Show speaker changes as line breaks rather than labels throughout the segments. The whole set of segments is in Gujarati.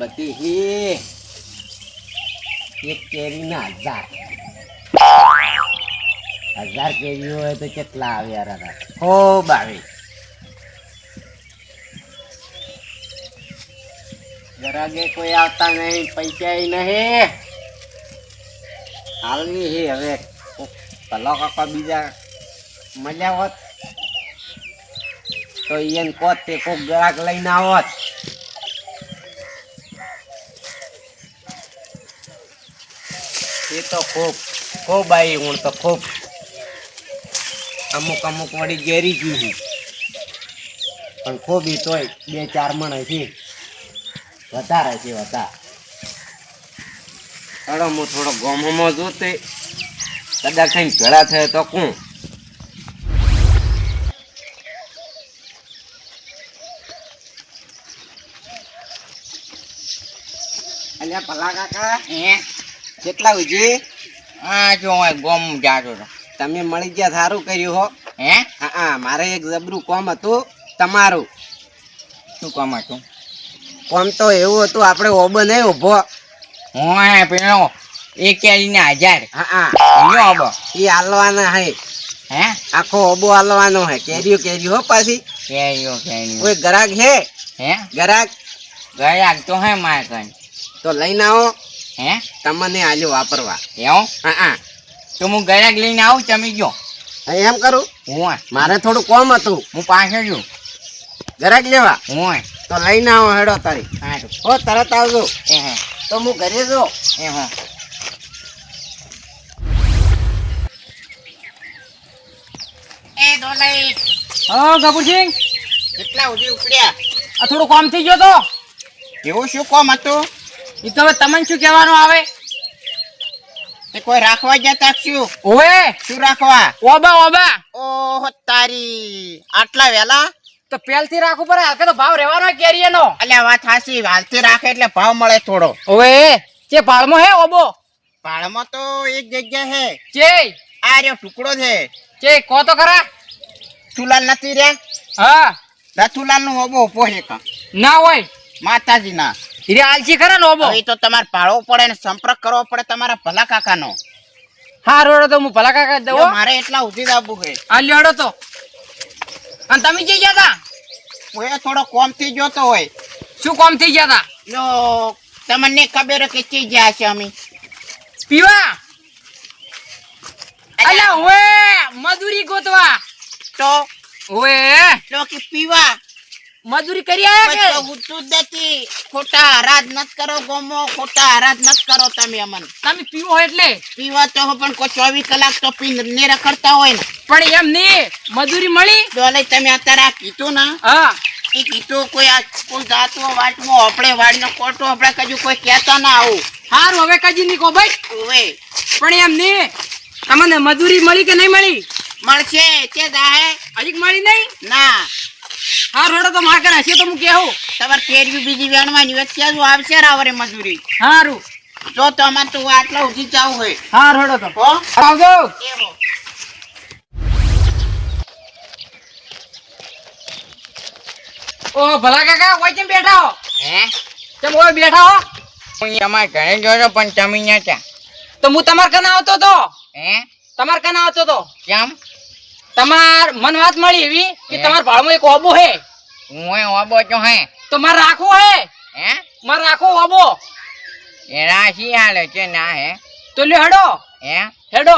બધી હી એક કેરીના 1000 કેરીઓ હોય તો કેટલા આવે યાર? ખૂબ આવે. ગરાગે કોઈ આવતા નહીં, પૈસા નહીં. હાલની હે હવે ભલો કાકા બીજા મળ્યા હોત તો એને કોત તે કોક ગ્રાહક લઈને આવત. એ તો ખૂબ ખૂબ આવી હું તો ખૂબ અમુક વળી ઘેરી ગયું પણ ખૂબ ઈ તોય 2-4 મણ છે, વધારે છે વધારે. અરે હું થોડો ગોમમાં જોતે કદાચ કઈ ઘડા થયો તો કોણ અલ્યા ભલા કાકા કેટલા ઉજી?
હા જો હું ગોમ જાતો હતો.
તમે મળી ગયા સારું કર્યું હો.
હે
હા મારે એક જબરું કોમ હતું તમારું.
શું કામ હતું?
કોમ તો એવું હતું આપણે ઓબો નહીં ઉભો.
હું પેલો એક કેરીને 1000.
હા
ઓબો
એ હાલવાના હે.
હે
આખો ઓબો હાલવાનો હે. કેરીઓ હો પાછી.
કેરીઓ
કોઈ ગ્રાહક હે?
હે
ગ્રાહક
ગયા તો હે મારે કઈ
તો લઈને આવો.
હે
તમને આલ્યો વાપરવા.
એવું?
હા
તો હું ગયા લઈને આવું, તમે ગયો.
એમ કરું.
હું
મારે થોડું કોમ હતું,
હું પાછળ છું.
ગ્રાહક લેવા
હું
તો લઈને આવો હેડો તારી.
હા
હો તરત આવજો.
હે
તો હું ઘરે જો.
એ હા એ દોલાઈ.
હા ગબુરસિંહ,
કેટલા સુધી ઉપડ્યા?
આ થોડું કામ થઈ ગયો તો
એવું શું કોમ હતું?
એ તો હવે તમને શું કહેવાનું આવે?
તે કોઈ રાખવા જતા શું?
ઓવે
શું રાખવા?
ઓબા
ઓહો તારી, આટલા વેલા?
તો પહેલથી રાખવું પડે, હાલ કે તો ભાવ રહેવાનો કેરીનો.
અલ્યા વાત હાચી, હાલથી રાખે એટલે ભાવ મળે થોડો.
ઓવે જે ભાળમાં હે ઓબો
પાળમાં તો એક જગ્યા હે.
જે
આ રહ્યો ટુકડો છે.
કહો તો ખરા.
ચુલાલ નથી રે?
હા
રથુલાલ નું હોબો ઉભો છે કાં
ના હોય
માતાજી ના.
હીરે આલસી ખરા ને ઓબો.
હવે તો તમારે પાળવો પડે ને સંપર્ક કરવો પડે તમારા ભલા કાકા નો.
હા રોડો તો હું ભલા કાકા દઉં.
મારે એટલા ઉધી દાબુ છે.
આ લ્યોડો તો. અને તમે જઈ ગયા તા?
હું થોડો કોમ થી જોતો હોય.
શું કામ થઈ ગયા તા?
જો તમને ખબર કે ચી ગયા છે અમે
પીવા. અલ્યા ઓએ મજૂરી ગોતવા.
તો
ઓએ
તો કે પીવા
મજૂરી કરી આયા કે?
ઉઠતું જ નથી. ખોટા હરાજ નત કરો ગોમો, ખોટા હરાજ નત કરો તમે અમન.
તમે પીવો એટલે
પીવા તો હો પણ કોઈ 24 કલાક તો પીને રખડતા હોય ને.
પણ એમ નહીં, મજૂરી મળી.
ડોલે તમે અત્યારે આ કીધું ને,
હા
એ કીધું કોઈ આ કોઈ જાતો વાટમાં આપણે વાડનો કોટો આપણે કજુ કોઈ કહેતા ના આવું.
હારું હવે કજી નીકો ભાઈ.
ઓવે
પણ એમ નહીં, તમને મજૂરી મળી કે નહીં મળી?
મળશે તે દાહે
હજી મળી નહીં?
ના.
હા રોડો તો માર કરે હશે તો હું કેવું.
તમારે કેરી બીજી વેણવાની વચ્ચે જ આવશે રાવરે મજૂરી.
હારું
જો તો અમારે તો આટલા ઉઠી જવું હોય.
હા રોડો તો
હો
આવજો.
એવો
ઓ ભલા કાકા ઓય કેમ બેઠા હો?
હે
કેમ ઓય બેઠા હો?
હું અમારે ઘરે જોયો પણ તમે ન્યા ક્યાં?
તો હું તમાર કને આવતો તો.
હે
તમાર કને આવતો તો.
કેમ?
તમાર મન વાત મળી એવી કે તમાર ભાળમાં એક ઓબો હે.
હું ઓબો છો હે?
તો માર રાખવો હે.
હે
માર રાખવો ઓબો.
એ રાશી હાલે છે ના હે?
તો લ્યો હેડો.
હે
હેડો.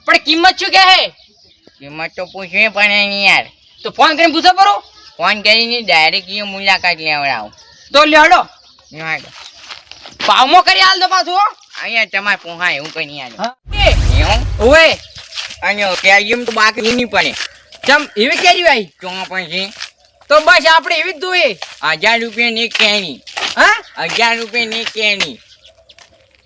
પણ કિંમત શું કે હે?
કિંમત તો પૂછવી પડે ને યાર.
તો ફોન કરીને પૂછો પરો.
ફોન કરીને ડાયરેક્ટ એ મુલાકાત લેવડાવ.
તો લ્યો હેડો.
ન્યા
ભાવમાં કરી હાલ દો પાછું હો.
અહીંયા તમારે પોહાય એવું કઈ યાર.
હા
એવું
ઓએ
અને કેરીમ તો બાકી નહીં પડે.
ચમ એવી કેરી આવી
તો પછી
તો બસ આપણે એવી જ દોઈએ.
1000 રૂપિયાની કેરી.
હા
1000 રૂપિયાની કેરી.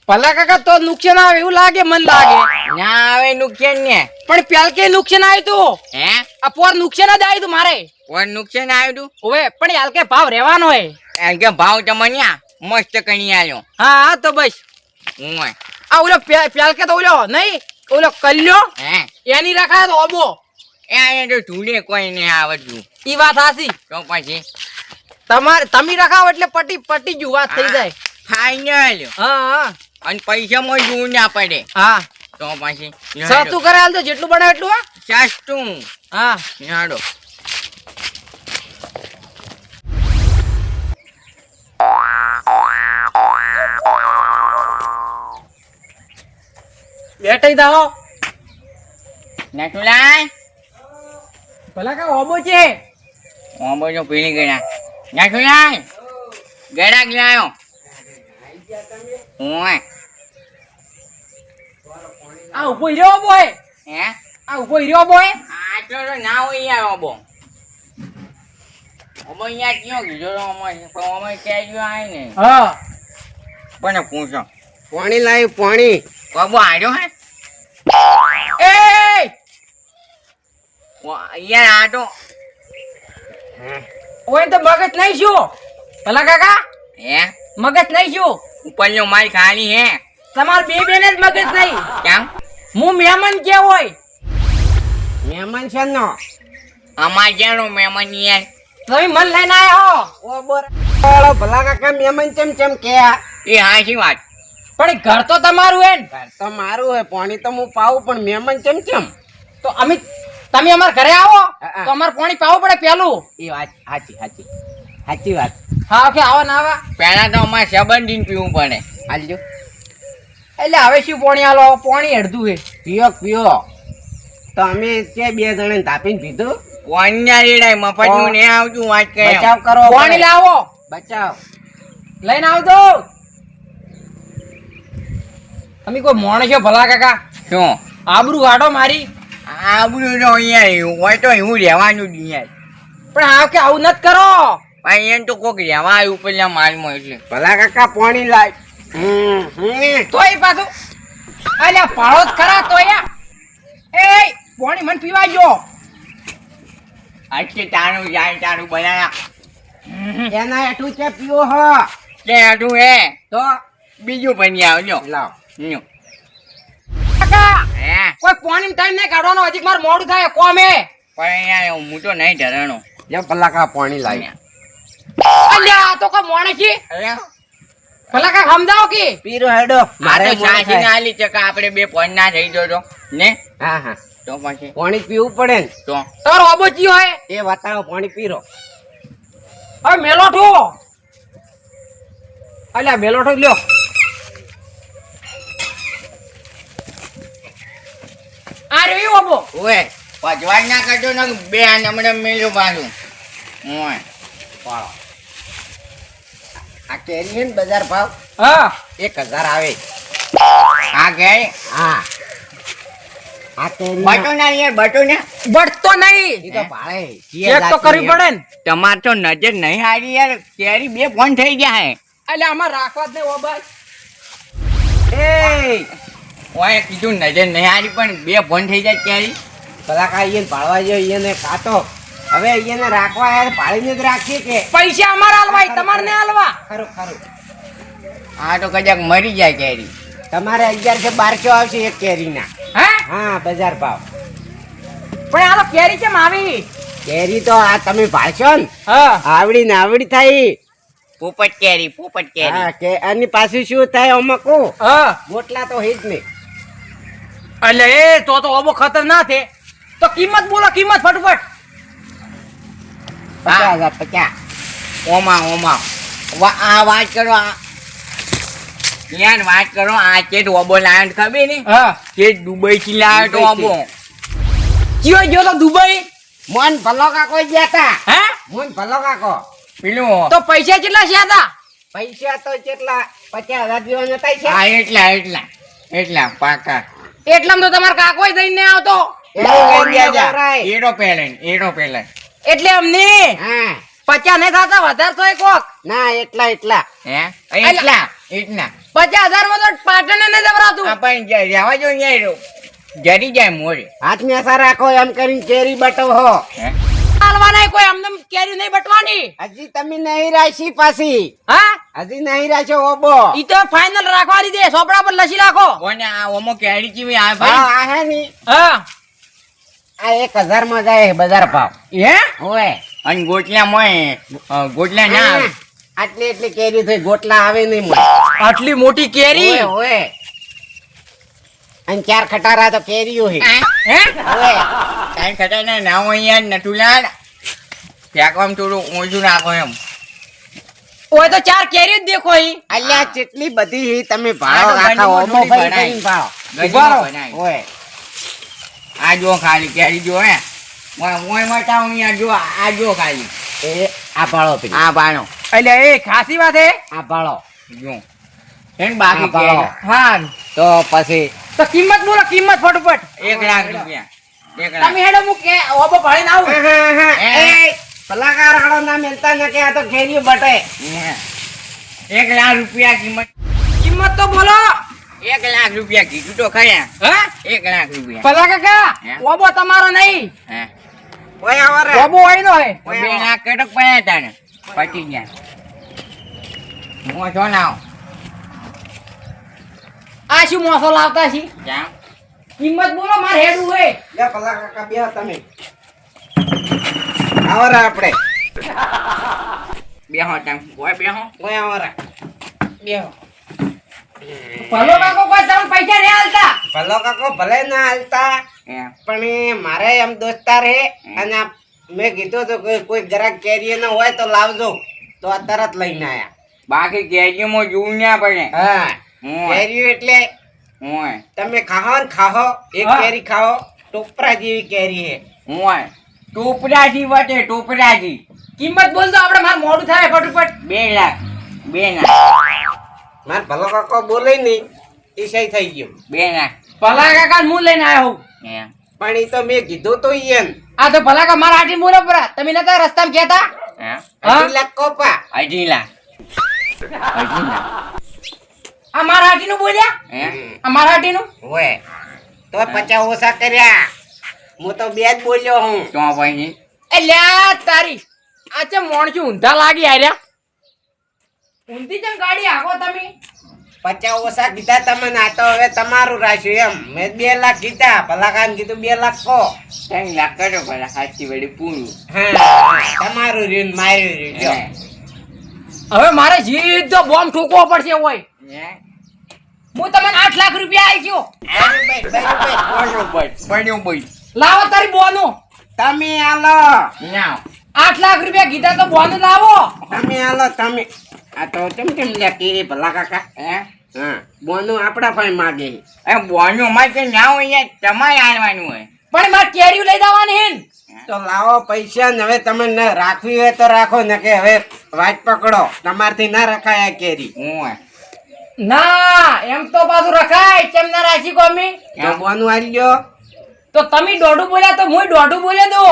ભલા કાકા તો નુકસાન આવે એવું લાગે, મન લાગે.
ના આવે નુકસાન ને.
પણ પેલ કે નુકસાન આવ્યું તું.
હે
આ પોર નુકસાન જ આવ્યું તું મારે.
કોણ નુકસાન આવ્યું?
ઓવે પણ હાલ કે ભાવ રહેવાનો હે.
એમ કે ભાવ તમને મસ્ત કણી આવ્યો.
હા હા તો બસ
હું
આ ઓલો પેલ કે તો ઓલો નહીં ઓલો કલ્યો
હે
એની રખાય તો ઓબો.
એ તો ઢૂંઢે કોઈ નહીં આવડતું.
ઈ વાત હાસી.
તો પછી
તમે રખાવો એટલે પટી જુ વાત થઈ જાય.
ફાઈનલ.
હા હા
અને પૈસામાં જોવું ના પડે
હા
તો પછી
સસ્તું કરે હાલ તો જેટલું બનાવે એટલું.
સસ્તું.
હા
હાડો.
બેઠી દાવો
નટુલાય
ભલા કા ઓબો છે.
ઓબો જો પીલી ગયા. નટુલાય ગેડા ગયો. ઓય
આ ઉભો રહ્યો બોય.
હે
આ ઉભો રહ્યો બોય.
આટલો તો ના હોય યાર ઓબો. ઓબો અહીંયા ક્યાં કીધો તો અમે ક્યાં ગયો આય ને.
હા
કોને પૂછો.
પાણી લાવી પાણી.
ઓબો આડ્યો હે.
એ
યાર આટો.
ઓય તો મગજ નહીં શું ભલા કાકા.
હે
મગજ નહીં શું.
ઉપરનો માલ ખાલી હે.
તમાર બે બેને જ મગજ નહીં.
કેમ
હું મહેમાન કે હોય.
મહેમાન છે નો.
અમાર જાણો મહેમાન યાર.
તમે મન લઈને આયા હો.
ઓ બોર ભલા કાકા મહેમાન ચમ કે
એ હાચી વાત.
પણ એ ઘર તો તમારું હે ને.
ઘર તો મારું હે પાણી તો હું પાવું પણ મહેમાન ચમ
તો તમે અમાર ઘરે આવો
હા.
તો અમાર પાણી પાવું પડે પેલું.
એ વાત સાચી વાત.
હા ઓકે આવો ને આવા.
પેલા તો અમારે સંબંધીને પીવું પડે.
હાલજો
એટલે હવે શું પાણી આલો પાણી અડધું હે.
પીઓ તો અમે તે બે જણે તાપીને પીધું.
કોણના રેડાય મફતનું નહીં આવતું વાત કરે.
બચાવ કરો
પાણી લાવો
બચાવ.
લઈને આવજો. તમે કોઈ મોણે છો ભલા કાકા.
શું
આબરૂ કાઢો મારી.
આબરું તો અહીંયા હોય તો એવું રહેવાનું જ યાર.
પણ હા કે આવું નત કરો.
પણ એને તો કોક રહેવા આવ્યું પેલા માલમાં એટલે.
ભલા કાકા પાણી લાય.
તોય પાછું અલ્યા પાળો જ ખરા તોય. એ પાણી મને પીવા જો.
આજે તારું જાય તારું બનાયા.
એના હેઠું છે પીઓ હ
કે આટલું હે
તો
બીજું બની આવજો.
લાવ.
લ્યો.
કાકા
હે
કોઈ પાણી ટાઈમ નહીં કાઢવાનો હજી માર મોડું થાય કોમે.
પણ યાર હું તો નહીં ધરાણો.
લે ભલા કાકા પાણી લાય.
અલ્યા આ તો કોઈ મોણે છે.
અરે
ભલા કાકા સમજાવો કે.
પીરો હેડો
મારે
મોડું
સાસી
થાય.
ના લી ચકા આપણે બે ફોન ના થઈ જજો ને.
હા
તો પછી
પાણી પીવું પડે ને.
તો
તમારો ઓબો ચિયો હે.
એ બતાવો પાણી પીરો.
હવે મેલોઠો. અલ્યા મેલોઠો લ્યો. આ રહ્યો ઓબો.
ઓએ પજવાજ ના કરજો ને બે આ નમણે મેલ્યો પાછું. ઓય
પાળો. આ કેરી હે ને બજાર ભાવ
હા
1000 આવે.
આ કે
હા આ કેરી
બટો ના યાર બટો ને.
બટતો નહીં.
ઈ તો ભાડે
ચેક તો કરવી પડે ને.
તમાર તો નજર નહીં હારી યાર. કેરી બે ફોન થઈ ગયા હે.
અલ્યા આમાં રાખવા જ નહીં ઓબા.
એ
ઓય કીધું નજર નહીં હારી પણ બે ફોન થઈ જાય કેરી.
ભલા કા ઈને પાળવા જો ઈને કાતો હવે ઈને રાખવા યાર પાળીને જ રાખીએ કે
પૈસા અમારા હાલવાય તમારે ને હાલવા.
ખરું
આ તો કદાચ મરી જાય કેરી.
તમારે 1112 આવશે એક કેરીના.
હે
હા બજાર ભાવ.
પણ આ તો કેરી કેમ આવી.
કેરી તો આ તમે ભાળશો ને
હા
આવડી ને આવડી થાય.
પોપટ કેરી પોપટ કેરી.
હા કે આની પાછું શું થાય અમકો
હા
ગોટલા તો હે જ નહીં.
એટલે એ તો ઓબો ખતરનાક છે. તો કિંમત બોલો કિંમત ફટફટ.
50,000
ઓમાં ઓમાં આ વાત કરો આ યાર વાત કરો આ ચેટ ઓબો લાયો ખબર ને.
હા
ચેટ દુબઈ થી લાયો તો ઓબો.
કયો ગયો તો દુબઈ.
મોન ભલો કાકો ગયા તા.
હે
મોન ભલો કાકો
પેલું
તો પૈસા કેટલા છે હતા.
પૈસા તો કેટલા 50,000 દેવાના થાય છે.
હા એટલા પાકા.
એટલામાં તો તમારો કાકો જઈને આવતો.
એરો પેલન
એટલે અમને
હા
50 નહીં થતા વધારે તો કોક.
ના એટલા
હે એટલા
50,000 માં તો પાટણ ને જવરાતું.
પણ જવા જો યાર જરી જાય મોરે.
હાથ ને અસર રાખો એમ કરીને કેરી બટો હો.
હે
હાલવા નહીં કોઈ અમને કેરી નહીં બટવાની.
હજી તમે નહીં રાશી પાછી
હા
હજી નહીં રાશો ઓબો.
ઈ તો ફાઇનલ રાખવાની દે. સોપડા પર લસી રાખો.
કોને આ ઓમો કેરી કેવી આ
હા
ભાઈ.
આ હે ની
હા
આ 1000 માં જાય બજાર ભાવ.
હે
ઓય
અને ગોટલા ના આવે.
આટલી એટલી કેરી થઈ ગોટલા આવે નહીં મને.
આટલી મોટી કેરી
ઓય, ઓય. અને 4 ખટારા તો કેરીઓ હે.
હે
ઓય.
કાંઈ ખબર નહીં, ના હોય યાર નટુલાલ. ફેંકવામાં થોડું ઓછું નાખો એમ.
ઓય તો 4 કેરી જ દેખો ઈ.
અલ્યા કેટલી બધી હી તમે
આ
ભાવ
તો
આખા
ગંજીમાં
ઓમો
થોડી
ભરી
ભરાય.
કરીને ભાવ.
ઉભા રહો.
બનાય.
ઓય.
આ જો ખાલી કેરી જો હે મોય મટાવું યાર જો આ જો ખાલી
એ આ ભાળો પેલી.
આ બાનો
એટલે એ ખાસી વાત હે.
આ ભાળો.
જો એન બાકી
આ ભાળો.
કેરી
હા
તો પછી
તો કિંમત બોલો, કિંમત ફટફટ.
1 લાખ રૂપિયા 1 લાખ
તમે હેડો હું કે ઓબો ભાળીને આવું.
એ કલાકાર હાડો ના મિલતા ન કે આ તો કેરીઓ બટે.
1 લાખ રૂપિયા કિંમત
કિંમત તો બોલો.
1 લાખ રૂપિયા કીધું તો ખરા
હા
1 લાખ રૂપિયા
ભલા કાકા
હે?
ઓબો તમારો નહીં,
હે
ઓય આવો રે.
ઓબો અહીંનો હે.
2 લાખ કટક પડ્યા તાને પટી ગયા હું છો ના
આ શું મોસો લાવતા છી?
જામ
કિંમત બોલો, મારે હેડું હે.
લે પલા કાકા બેહો તમે. આવો રે આપણે.
બેહો તમ ઓય બેહો
ઓય આવો રે.
બેહો. ભલો કાકો કોઈ તમને પૈસા નહીં આલતા.
ભલો કાકો ભલે ના હાલતા
એમ
પણ એ મારે એમ દોસ્તાર હે અને મેં કીધું તો કોઈ ગ્રાહક કેરીઓ ન હોય તો લાવજો તો આ તરત લઈને આયા.
બાકી કેરીમાં જોવું ના પડે
હા
હું
કેરીઓ એટલે
હું
તમે ખાઓ ને ખાઓ એક
હા.
કેરી ખાઓ ટોપરા જેવી કેરી હે.
હું ટોપરાજી વટે ટોપરાજી
કિંમત બોલ તો આપણે માર મોડું થાય ફટફટ.
2 લાખ 2 લાખ
માર ભલો કાકો બોલે નહીં એ સહી થઈ ગયો.
2 લાખ
ભલા કાકા હું લઈને આવ્યો હું.
એમ
પણ એ તો મેં કીધું તો ઈ એમ
આ તો ભલા કાકા મારા આટી બોલો પરા. તમે નતા રસ્તામાં કહેતા?
એમ
હા?
2 લાખ કોપા.
2.5 લાખ 2.5 લાખ
આ મારા આટીનું બોલ્યા?
એમ
આ મારા આટીનું?
હોય તો 50 ઓછા કર્યા. હું તો 2 જ બોલ્યો હું.
તો પછી
એ લ્યા તારી આ ચમ મોણસું ઊંધા લાગી આર્યા. ઊંધી ચમ ગાડી હાકો તમે?
50 ઓછા કીધા તમે ના તો હવે તમારું રાખ્યું એમ. મેં 2 લાખ કીધા ભલાકાને કીધું 2 લાખ કો.
3 લાખ કરો પેલા સાચી વળી પૂરું
હા તમારું રહ્યું ને મારું રહ્યું લ્યો.
હવે મારે સીધો બોમ્બ ઠોકવો પડશે હોય.
એમ
હું તમને 8 લાખ રૂપિયા આલ્યો.
પડ્યું બોલ
લાવો તારી બોનું.
તમે આલો
ના
8 લાખ રૂપિયા કીધા તો બોનું લાવો.
તમે આલો તમે. આ તો કેમ લે કેરી ભલા કાકા.
એમ
હા બોનું આપડા પાસે માગે છે.
એ બોનું માં કે ના હોય યાર તમારે આલવાનું હોય
પણ મારે કેરીઓ લઈ જવાની હે ને.
તો લાવો પૈસા ને હવે તમે ન રાખવી હોય તો રાખો ને કે હવે વાટ પકડો તમારથી ના રખાય આ કેરી.
હું
ના એમ તો પાછું રખાય કેમ ના રાખી કોમી.
તો બોનું આલ્યો.
તો તમે દોઢું બોલ્યા તો હું દોઢું બોલ્યા દો.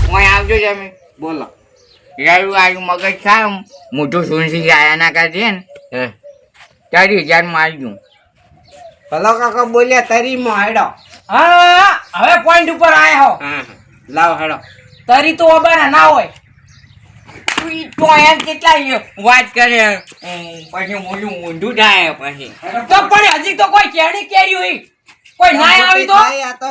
હું આવજો તમે
બોલો.
યારું આયું મગજ ખાય મોટું સુનસી આયા ના કાઢીએ ને
હે
40,000 માં આવ્યું
ભલો કાકો બોલ્યા તરી માં હેડો.
હા હવે પોઈન્ટ ઉપર આયા હો.
હા લાવ હેડો.
તરી તો ઓબાના ના હોય.
તો એમ કેટલા વાત કરે પછી મોટું ઊંધું થાય પછી
તો પણ હજી તો કોઈ કેરી કેરી હોય કોઈ ના આવી તો
થાય આ તો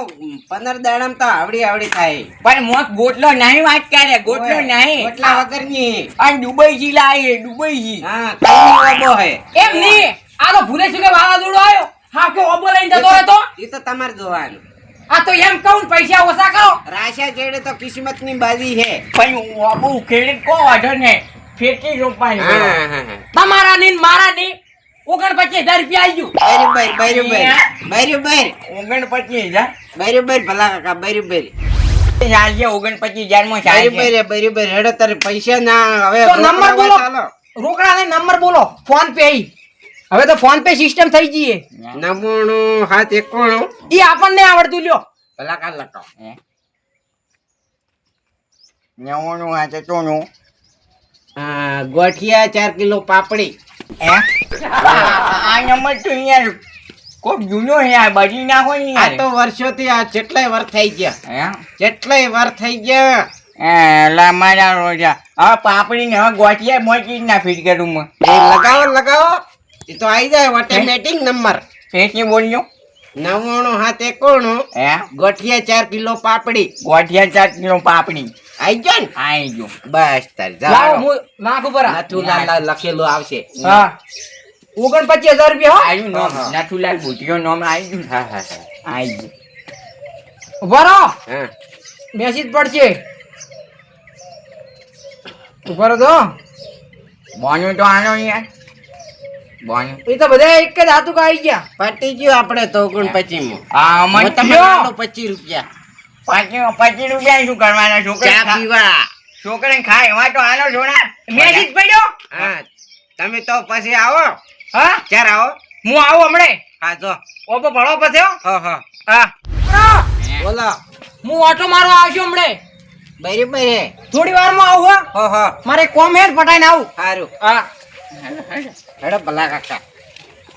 15 દાડામાં તો આવડી થાય.
પણ મોત ગોટલો નહીં વાત કરે ગોટલો નહીં
ગોટલા વગરની.
અને દુબઈ જી લાવી દુબઈ જી
હા કઈ ઓબો હે.
એમ નહીં. આ તો ભૂલે શું કે વાવાઝોડું આવ્યો હા કે ઓબો લઈને જતો હોય તો
એ તો તમારે જોવાનું.
આ તો એમ કહું ને પૈસા ઓછા કરો.
રાશા જેડે તો કિસ્મત ની બાજી હે.
પણ બહુ ખેડી કો વાંધો ને ફેટી રોપાની
હા
તમારા ની ને મારા ની 49,000 રૂપિયા આવી ગયું.
બરોબર.
બરોબર
ભલા કાકા બરોબર.
ચાલશે 49,000 માં ચાલશે
બરોબર હેડો તારે પૈસા ના હવે
તો નંબર
રોકડા
બોલો.
ચાલો.
રોકડા ને નંબર બોલો. ફોન પે હવે તો ફોન પે સિસ્ટમ થઈ ગઈ છે.
99 791
ઈ આપણને આવડતું લ્યો.
ભલા કા લખો.
90 હાથે ચોનું
ગોઠિયા 4 કિલો પાપડી.
આ નંબર તો યાર કોક જૂનો યાર બજી નાખો ને
આ
યાર
તો વર્ષોથી આ કેટલાય વર્ષ થઈ ગયા.
હે
કેટલાય વર્ષ થઈ ગયા.
એલા મારા રોજા હવે પાપડી ને હવે ગોઠિયા મોચી ના ફીટ કરું હું
એ લગાવો એ તો આવી જાય ઓટોમેટિક નંબર.
ફેંકી બોલ્યો
99 791
હે
ગોઠિયા 4 કિલો પાપડી.
ગોઠિયા 4 કિલો પાપડી
આઈ ગયો ને
આઈ ગયો
બસ તાર
લાવો
જાઓ
હું નાખું પરા
નથુલાલ લખેલું આવશે
હા 49,000 રૂપિયા હો
આયુ નોમ
હા.
નથુલાલ ભૂતિયો નોમ આઈ ગયું
હા હા હા
આઈ ગયું
ઉભા રહો
હા
મેસેજ પડશે ઉભા રહો તો
બોન્યું તો આનો યાર બોન્યું
એ તો બધા એક જ હાથું આવી ગયા
પટી ગયું આપણે તો 49 માં
હા
હું
અમન
તમને
લ્યો.
આલો 25 રૂપિયા
25 રૂપિયા શું કરવાના
ચા
છોકરા
પીવા
છોકરાને ખાય એમાં તો આનો જોડા
મેસેજ પડ્યો
હા તમે તો પછી આવો
હા
ચાર આવો
હું આવું હમણે
હા જો
ઓપો ભળો પછી હો
હા હા
હા
બોલો
હું ઓટો મારવા આવજો હમણે
બરાબર હે
થોડી વારમાં આવું હો
હા હા
મારે કોમ હેડ પટાઈને આવું
સારું
હા
હેડો ભલા કાકા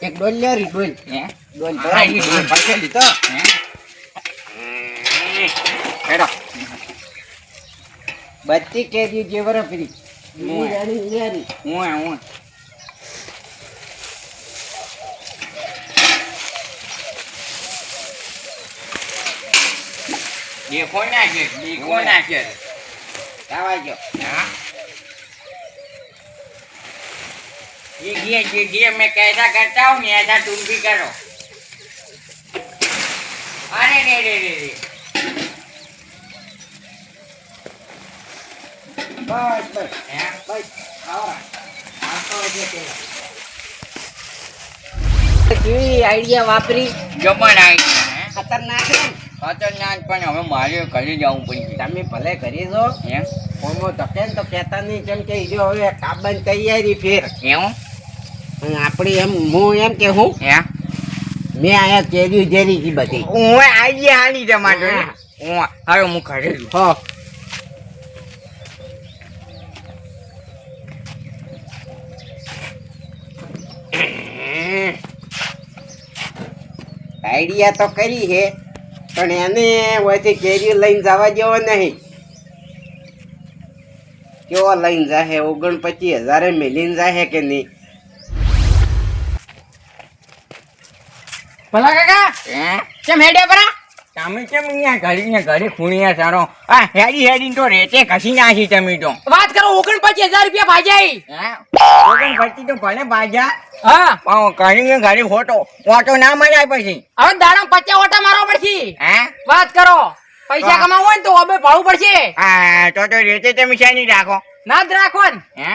એક ડોલ લ્યો રી ડોલ
હે
ડોલ
હા, ઈ ડોલ.
પૈસા લીધો
હે
હેડો બત્તી કેરી જે વર ફરી
હું હે.
નિરાની
હું દેખો ના છે
આવા ગયો
हाँ? ये मैं कैसा करता हूँ ऐसा तुम भी करो अरे रे रे रे रे
બસ બસ
हैं?
બસ આવો આવતો હશે પેલા કેવી આઈડિયા વાપરી
જમણ આવી ગયા, हैं?
ખતરનાક છે ને?
ખતરનાક પણ હવે મારે ઘરે જવું પડશે
તમે ભલે કરી દો
हैं?
કોમો ધકે ને તો કહેતા નહીં કેમ કે ઈજો હવે કાબન તૈયારી ફેર
એવું
અને આપણે એમ હું એમ કે હું
हैं?
મેં આયા કેરી જેરી કી બધી
હું આવી હાની જમાતો ને
હા.
હું હવે હું ઘરે જઉં.
હો આઈડિયા તો કરી હે પણ એને વચ્ચે કેરી લઈને જવા જેવો નહીં કેવો લઈને જાહે 49,000 મેલીને જાહે કે નહીં
ભલા કાકા
हैं?
કેમ હેડે પરા
તમે કેમ અહીંયા ઘરે ખૂણિયા સારો આ હેડી હેડી તો રેતે ઘસી નાખી તમે તો
વાત કરો 49,000 રૂપિયા ભાજાઈ
ઓગણ પછી તો ભલે બાજા
હા
કરીને ઘરે ફોટો ફોટો ના મળ્યા પછી
હવે દાડા 50 ઓટા મારવા પડશે
હે
વાત કરો પૈસા
હા.
કમાવું હોય ને તો હવે ભાડું પડશે
હા તો રેતે તમે શાની રાખો
ના જ રાખો ને
હે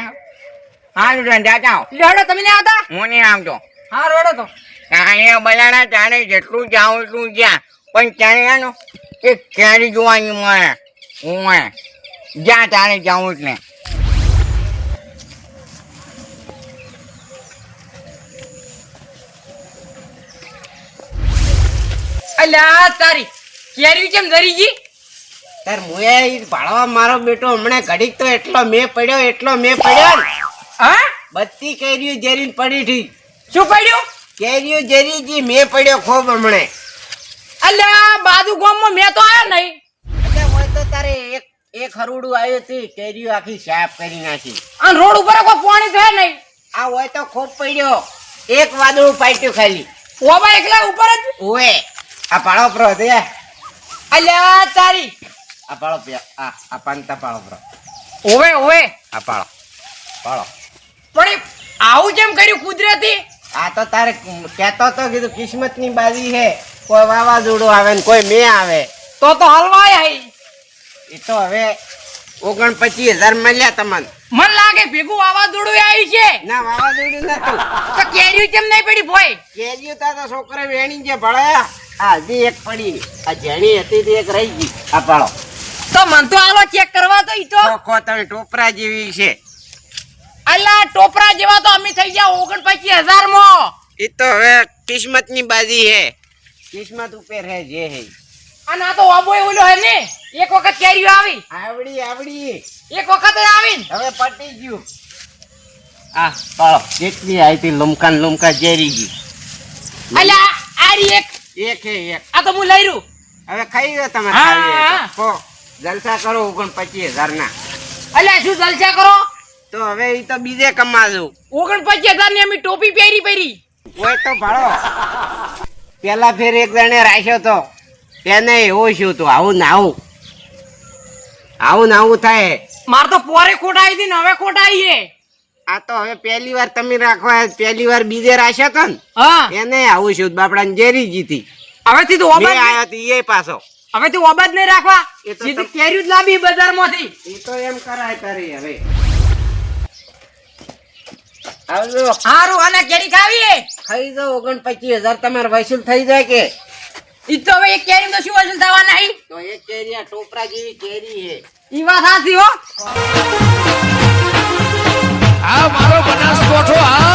હારું ધંધા જાઓ
લેડો તમે નહીં આવતા
હું નહીં આવતો
હા રોડો તો
અહીંયા બલાડા તારે જેટલું જાઉં એટલું જ્યાં પણ ત્યારે એનો એક કેરી જોવાની મળે હું જ્યાં તારે જાઉં એટલે
અલ્યા તારી કેરી કેમ ધરી ગઈ
તાર મુએ ઈ ભાળવા મારો બેટો હમણાં ઘડીક તો એટલો મેં પડ્યો ને
હા
બધી કેરીઓ જેરી પડી હતી
શું પડ્યું
કેરીઓ જેરી જી મેં પડ્યો ખૂબ હમણે
અલ્યા બાજુ ગામમાં મેં તો આયો નહીં
એટલે હોય તો તારે એક હરુડું આવ્યું હતી કેરીઓ આખી સાફ કરી નાખી
અને રોડ ઉપર કોઈ પાણી તો હે નહીં
આ હોય તો ખૂબ પડ્યો એક વાદળું પાટ્યું ખાલી
ઓબા એકલા ઉપર જ
ઓએ આ પાળો પ્રો દે
અલ્યા તારી
આ પાળો પે આ પાંતા પાળો પ્રો
ઓવે ઓવે
આ પાળો
પણ એ આવું કેમ કર્યું કુદરતી
આ તો તારે કહેતો તો કીધું કિસ્મતની બાજી હે કોઈ વાવાઝોડું આવે ને કોઈ મેં આવે
તો હલવાય હઈ
એ તો હવે 49,000 મળ્યા તમને
મન લાગે ભેગું વાવાઝોડું આવી છે
ના વાવાઝોડું નતું
તો કેરી કેમ નહીં પડી ભોય
કેરીઓ તો છોકરા વેણી જે ભળાયા આ હજી એક પડી આ જેણી હતી તે એક રહી ગઈ આ પાળો
તો મન તો આલો ચેક કરવા તો ઈ તો
ખોખો તમે ટોપરા જેવી છે
અલ્લા ટોપરા જેવા તો અમે થઈ ગયા 49,000 માં
એ તો હવે કિસ્મતની બાજી હે કિસ્મત ઉપર હે જે હે
અને આ તો વાબોય ઓલો હે ને એક વખત કેરી આવી
આવડી
એક વખત જ આવી ને
હવે પટી ગયું આ પાળો જેટલી આઈતી લુમકા જેરી ગઈ
અલ્યા આરી એક
હે એક
આ તો હું લઈ રહ્યું
હવે ખાઈ લો તમે
હા,
ખાવી હોય
હા.
તો. હો, જલસા કરો 49,000 ના
અલ્યા શું જલસા કરો
તો હવે ઈ તો બીજે કમાજો
49,000 ની અમે ટોપી પહેરી
હોય તો ભાડો પેલા ફેર એક જણે રાખ્યો તો તેને એવું શું તું આવું ને આવું આવું ને આવું થાય.
માર તો પોરે ખોટ આવી હતી ને હવે ખોટ આવી છે.
આ તો હવે પહેલી વાર તમે રાખવા, પહેલી વાર બીજે રાખ્યા હતા ને
હા
એને આવું છું બાપડા જેરી જીતી.
હવેથી તો
બે
ઓબાદ
આવ્યો હતી એ પાછો.
હવેથી ઓબાદ નહીં રાખવા.
એ તો
સીધી કેરીઓ જ લાવી બજારમાંથી.
એ તો એમ કરાય તારી હવે. આવજો
હારું અને કેરી ખાવી
ખાઈ જાઓ. 29,000 તમારે વસૂલ થઈ જાય કે?
ઈ તો હવે એક કેરી તો શું વસૂલ થવા નહીં.
તો એક કેરી આ ટોપરા જેવી કેરી છે.
ઈ વાત સાચી હો.
આ મારો બનાસકોઠો આ